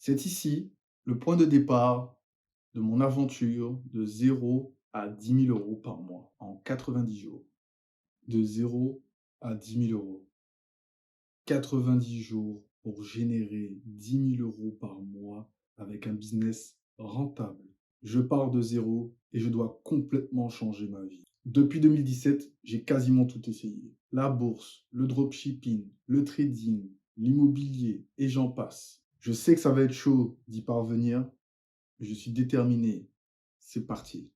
C'est ici le point de départ de mon aventure de 0 à 10 000 € par mois en 90 jours. De 0 à 10 000 €. 90 jours pour générer 10 000 € par mois avec un business rentable. Je pars de zéro et je dois complètement changer ma vie. Depuis 2017, j'ai quasiment tout essayé. La bourse, le dropshipping, le trading, l'immobilier et j'en passe. Je sais que ça va être chaud d'y parvenir, mais je suis déterminé. C'est parti.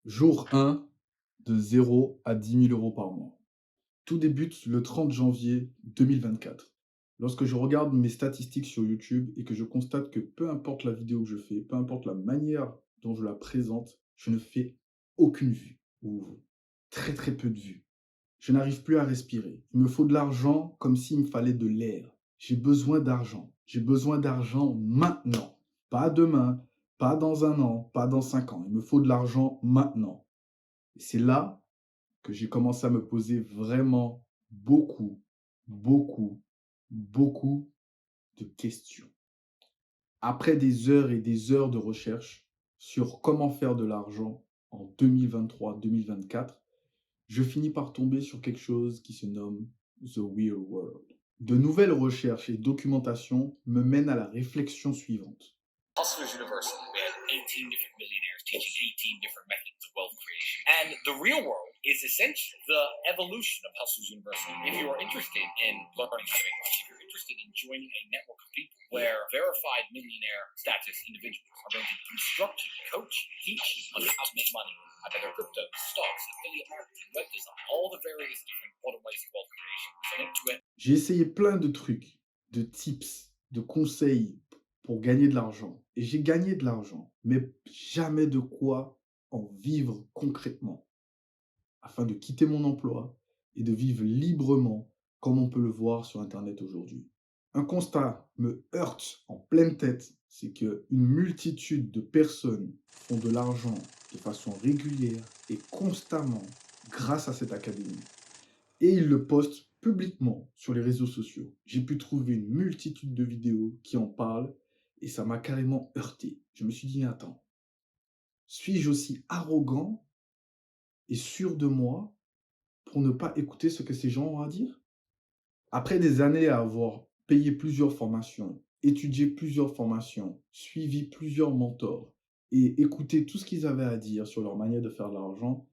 Jour 1, de 0 à 10 000 € par mois. Tout débute le 30 janvier 2024. Lorsque je regarde mes statistiques sur YouTube et que je constate que peu importe la vidéo que je fais, peu importe la manière dont je la présente, je ne fais aucune vue ou très très peu de vues. Je n'arrive plus à respirer. Il me faut de l'argent comme s'il me fallait de l'air. J'ai besoin d'argent. J'ai besoin d'argent maintenant. Pas demain, pas dans un an, pas dans 5 ans. Il me faut de l'argent maintenant. Et c'est là que j'ai commencé à me poser vraiment beaucoup, beaucoup, beaucoup de questions. Après des heures et des heures de recherche sur comment faire de l'argent en 2023-2024, je finis par tomber sur quelque chose qui se nomme The Real World. De nouvelles recherches et documentations me mènent à la réflexion suivante. Hustlers University. We had 18 different millionaires teaching 18 different methods of wealth creation. And the real world is essentially the evolution of Hustlers University. If you are interested in learning how to make money, if you're interested in joining a network of people where verified millionaire status individuals are going to instruct you, coach you, teach you on how to make money, either crypto, stocks, affiliate marketing, web design, all the various different modern ways of wealth creation. There's a link to it. J'ai essayé plein de trucs, de tips, de conseils pour gagner de l'argent. Et j'ai gagné de l'argent, mais jamais de quoi en vivre concrètement, afin de quitter mon emploi et de vivre librement, comme on peut le voir sur Internet aujourd'hui. Un constat me heurte en pleine tête, c'est qu'une multitude de personnes font de l'argent de façon régulière et constamment grâce à cette académie. Et ils le postent publiquement sur les réseaux sociaux. J'ai pu trouver une multitude de vidéos qui en parlent et ça m'a carrément heurté. Je me suis dit, attends, suis-je aussi arrogant et sûr de moi pour ne pas écouter ce que ces gens ont à dire? Après des années à avoir payé plusieurs formations, étudié plusieurs formations, suivi plusieurs mentors et écouté tout ce qu'ils avaient à dire sur leur manière de faire de l'argent,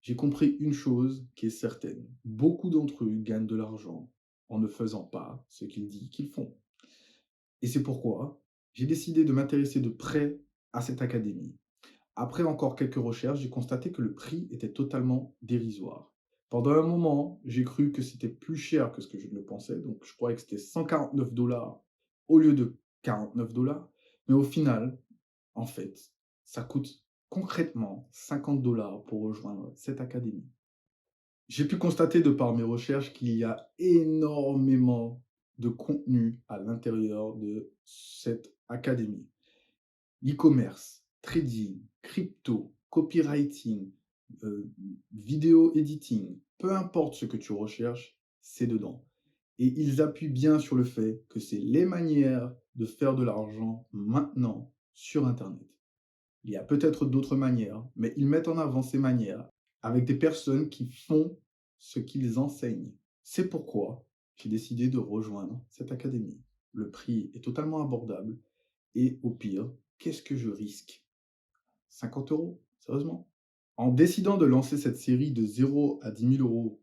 j'ai compris une chose qui est certaine. Beaucoup d'entre eux gagnent de l'argent en ne faisant pas ce qu'ils disent qu'ils font. Et c'est pourquoi j'ai décidé de m'intéresser de près à cette académie. Après encore quelques recherches, j'ai constaté que le prix était totalement dérisoire. Pendant un moment, j'ai cru que c'était plus cher que ce que je le pensais, donc je croyais que c'était 149 $ au lieu de 49 $. Mais au final, en fait, ça coûte concrètement 50 $ pour rejoindre cette académie. J'ai pu constater de par mes recherches qu'il y a énormément de contenu à l'intérieur de cette académie. E-commerce, trading, crypto, copywriting, vidéo editing, peu importe ce que tu recherches, c'est dedans. Et ils appuient bien sur le fait que c'est les manières de faire de l'argent maintenant sur Internet. Il y a peut-être d'autres manières, mais ils mettent en avant ces manières avec des personnes qui font ce qu'ils enseignent. C'est pourquoi j'ai décidé de rejoindre cette académie. Le prix est totalement abordable et au pire, qu'est-ce que je risque? 50 €? Sérieusement? En décidant de lancer cette série de 0 à 10 000 €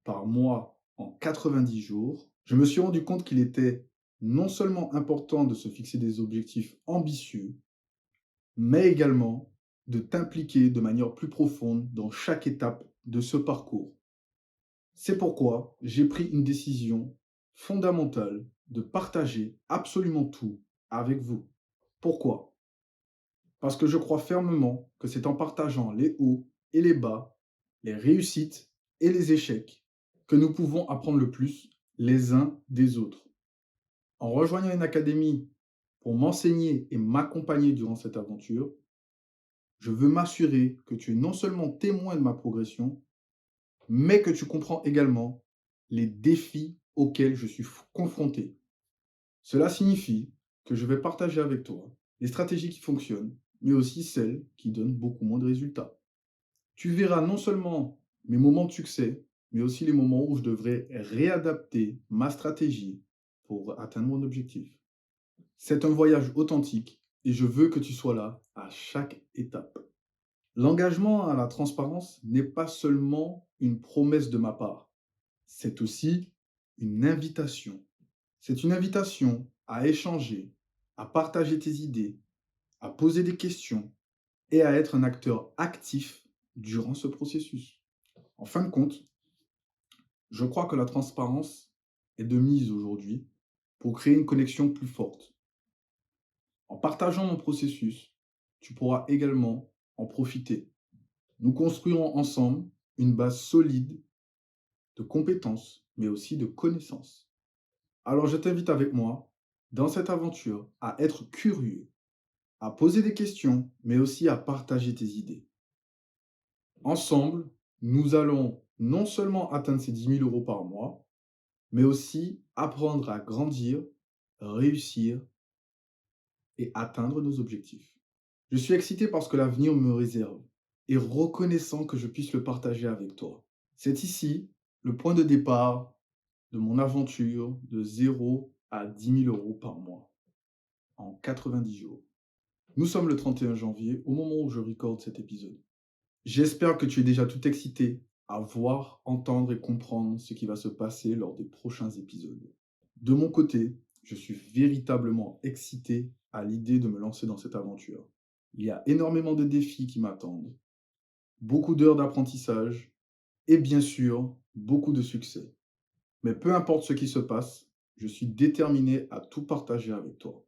par mois en 90 jours, je me suis rendu compte qu'il était non seulement important de se fixer des objectifs ambitieux, mais également de t'impliquer de manière plus profonde dans chaque étape de ce parcours. C'est pourquoi j'ai pris une décision fondamentale de partager absolument tout avec vous. Pourquoi? Parce que je crois fermement que c'est en partageant les hauts et les bas, les réussites et les échecs, que nous pouvons apprendre le plus les uns des autres. En rejoignant une académie pour m'enseigner et m'accompagner durant cette aventure, je veux m'assurer que tu es non seulement témoin de ma progression, mais que tu comprends également les défis auxquels je suis confronté. Cela signifie que je vais partager avec toi les stratégies qui fonctionnent, mais aussi celles qui donnent beaucoup moins de résultats. Tu verras non seulement mes moments de succès, mais aussi les moments où je devrais réadapter ma stratégie pour atteindre mon objectif. C'est un voyage authentique et je veux que tu sois là à chaque étape. L'engagement à la transparence n'est pas seulement une promesse de ma part, c'est aussi une invitation. C'est une invitation à échanger, à partager tes idées, à poser des questions et à être un acteur actif durant ce processus. En fin de compte, je crois que la transparence est de mise aujourd'hui pour créer une connexion plus forte. En partageant mon processus, tu pourras également en profiter. Nous construirons ensemble une base solide de compétences, mais aussi de connaissances. Alors je t'invite avec moi dans cette aventure à être curieux, à poser des questions, mais aussi à partager tes idées. Ensemble, nous allons non seulement atteindre ces 10 000 € par mois, mais aussi apprendre à grandir, réussir et atteindre nos objectifs. Je suis excité par ce que l'avenir me réserve et reconnaissant que je puisse le partager avec toi. C'est ici le point de départ de mon aventure de 0 à 10 000 € par mois en 90 jours. Nous sommes le 31 janvier au moment où je recorde cet épisode. J'espère que tu es déjà tout excité à voir, entendre et comprendre ce qui va se passer lors des prochains épisodes. De mon côté, je suis véritablement excité à l'idée de me lancer dans cette aventure. Il y a énormément de défis qui m'attendent, beaucoup d'heures d'apprentissage et bien sûr, beaucoup de succès. Mais peu importe ce qui se passe, je suis déterminé à tout partager avec toi.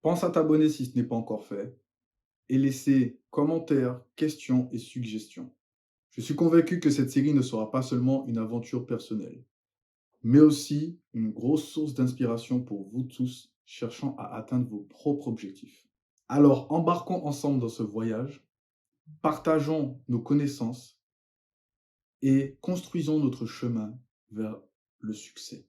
Pense à t'abonner si ce n'est pas encore fait et laisser commentaires, questions et suggestions. Je suis convaincu que cette série ne sera pas seulement une aventure personnelle, mais aussi une grosse source d'inspiration pour vous tous cherchant à atteindre vos propres objectifs. Alors embarquons ensemble dans ce voyage, partageons nos connaissances et construisons notre chemin vers le succès.